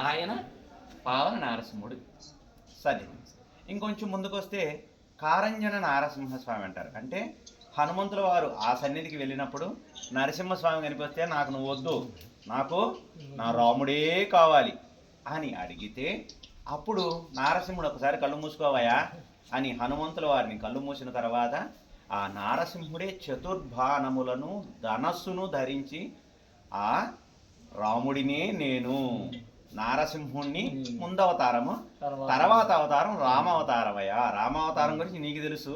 ఆయన పావన నారసింహుడు సన్నిధి. ఇంకొంచెం ముందుకు వస్తే కారంజన నారసింహస్వామి అంటారు. అంటే హనుమంతుల వారు ఆ సన్నిధికి వెళ్ళినప్పుడు నరసింహస్వామి కనిపిస్తే నాకు నువ్వు వద్దు, నాకు నా రాముడే కావాలి అని అడిగితే అప్పుడు నారసింహుడు ఒకసారి కళ్ళు మూసుకోవయా అని హనుమంతుల వారిని కళ్ళు మూసిన తర్వాత ఆ నారసింహుడే చతుర్భానములను ధనస్సును ధరించి ఆ రాముడినే నేను నారసింహుణ్ణి ముందవతారము, తర్వాత అవతారం రామావతారమయ్యా, రామావతారం గురించి నీకు తెలుసు,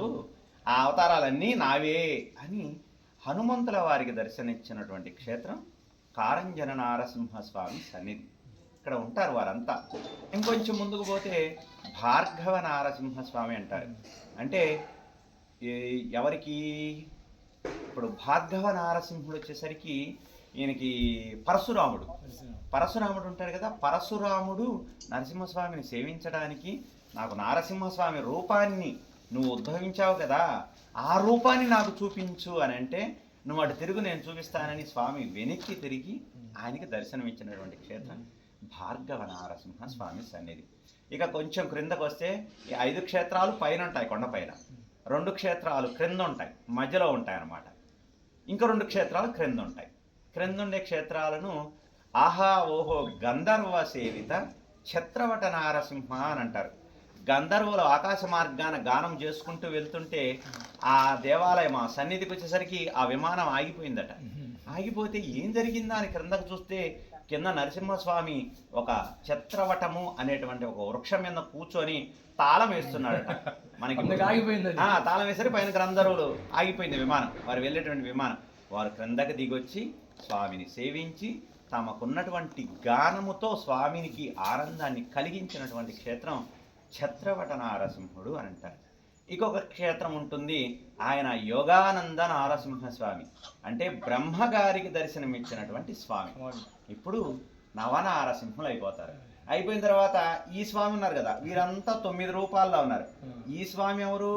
ఆ అవతారాలన్నీ నావే అని హనుమంతుల వారికి దర్శనమిచ్చినటువంటి క్షేత్రం కారంజన నారసింహస్వామి సన్నిధి. ఇక్కడ ఉంటారు వారంతా. ఇంకొంచెం ముందుకు పోతే భార్గవ నారసింహస్వామి అంటారు. అంటే ఎవరికి ఇప్పుడు భార్గవ నారసింహుడు వచ్చేసరికి ఈయనకి పరశురాముడు ఉంటాడు కదా. పరశురాముడు నరసింహస్వామిని సేవించడానికి నాకు నారసింహస్వామి రూపాన్ని నువ్వు ఉద్భవించావు కదా, ఆ రూపాన్ని నాకు చూపించు అని అంటే నువ్వు అటు తిరుగు నేను చూపిస్తానని స్వామి వెనక్కి తిరిగి ఆయనకి దర్శనమిచ్చినటువంటి క్షేత్రం భార్గవ నారసింహ స్వామి సన్నిధి. ఇక కొంచెం క్రిందకు వస్తే ఈ 5 క్షేత్రాలు పైన ఉంటాయి, కొండపైన 2 క్షేత్రాలు క్రింద ఉంటాయి, మధ్యలో ఉంటాయి అన్నమాట. ఇంకా 2 క్షేత్రాలు క్రింద ఉంటాయి. క్రిందుండే క్షేత్రాలను ఆహా ఓహో గంధర్వ సేవిత ఛత్రవట నారసింహ అని అంటారు. గంధర్వులు ఆకాశ మార్గాన గానం చేసుకుంటూ వెళ్తుంటే ఆ దేవాలయం ఆ సన్నిధికి వచ్చేసరికి ఆ విమానం ఆగిపోయిందట. ఆగిపోతే ఏం జరిగిందా అని క్రిందకు చూస్తే కింద నరసింహస్వామి ఒక ఛత్రవటము అనేటువంటి ఒక వృక్షం మీద కూర్చొని తాళం వేస్తున్నాడట. మనకి తాళం వేసరి పైన గంధర్వులు ఆగిపోయింది విమానం, వారు వెళ్ళేటువంటి విమానం. వారు క్రిందకి దిగొచ్చి స్వామిని సేవించి తమకున్నటువంటి గానముతో స్వామినికి ఆనందాన్ని కలిగించినటువంటి క్షేత్రం ఛత్రవట నారసింహుడు అని అంటారు. ఇంకొక క్షేత్రం ఉంటుంది, ఆయన యోగానంద నారసింహస్వామి, అంటే బ్రహ్మగారికి దర్శనమిచ్చినటువంటి స్వామి. ఇప్పుడు నవనారసింహులు అయిపోతారు. అయిపోయిన తర్వాత ఈ స్వామి ఉన్నారు కదా, వీరంతా 9 రూపాల్లో ఉన్నారు. ఈ స్వామి ఎవరు?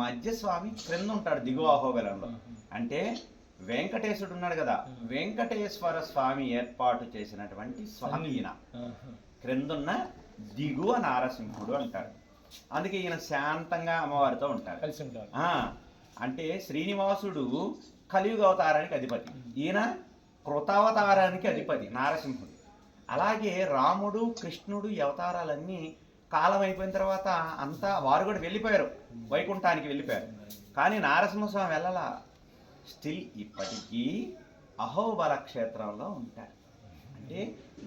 మధ్యస్వామి క్రింద ఉంటాడు దిగువ అహోబలంలో. అంటే వెంకటేశుడు ఉన్నాడు కదా, వెంకటేశ్వర స్వామి ఏర్పాటు చేసినటువంటి స్వామి ఈయన. క్రిందున్న దిగువ నారసింహుడు అంటారు. అందుకే ఈయన శాంతంగా అమ్మవారితో ఉంటారు. అంటే శ్రీనివాసుడు కలియుగ అవతారానికి అధిపతి, ఈయన కృతావతారానికి అధిపతి నారసింహుడు. అలాగే రాముడు కృష్ణుడు ఈ అవతారాలన్నీ కాలం అయిపోయిన తర్వాత అంతా వారు కూడా వెళ్ళిపోయారు, వైకుంఠానికి వెళ్ళిపోయారు. కానీ నారసింహస్వామి వెళ్ళలా, స్టిల్ ఇప్పటికీ అహోబల క్షేత్రంలో ఉంటారు. అంటే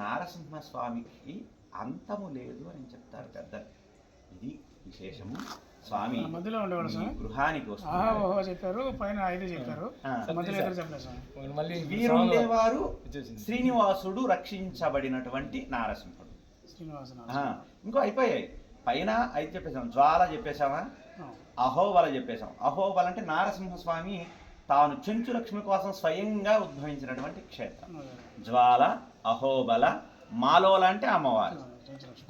నారసింహస్వామికి అంతము లేదు అని చెప్తారు పెద్దలు. ఇది విశేషము. స్వామి గృహానికి వీరుండేవారు శ్రీనివాసుడు రక్షించబడినటువంటి నారసింహుడు. ఇంకో అయిపోయాయి. పైన అయితే చెప్పేసాం, జ్వాల చెప్పేశామా, అహోబల చెప్పేశాం. అహోబల అంటే నారసింహస్వామి తాను చెంచు లక్ష్మి కోసం స్వయంగా ఉద్భవించినటువంటి క్షేత్రం. జ్వాల, అహోబల, మాలోల అంటే అమ్మవారు,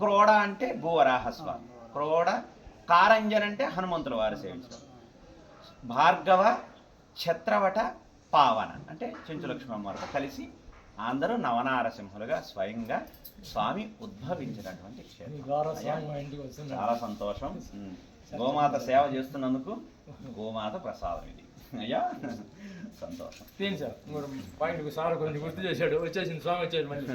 క్రోడ అంటే భూవరాహస్వామి, క్రోడ, కారంజన్ అంటే హనుమంతుల వారు సేవించడం, భార్గవ, ఛత్రవట, పావన అంటే చెంచులక్ష్మి అమ్మవారితో కలిసి అందరూ నవనారసింహులుగా స్వయంగా స్వామి ఉద్భవించినటువంటి క్షేత్రం. చాలా సంతోషం. గోమాత సేవ చేస్తున్నందుకు గోమాత ప్రసాదం ఇది అయ్యా, సంతోషం. సార్ పాయింట్ సార్ కొంచెం గుర్తు చేశాడు, వచ్చేసింది స్వామి వచ్చేది మళ్ళీ.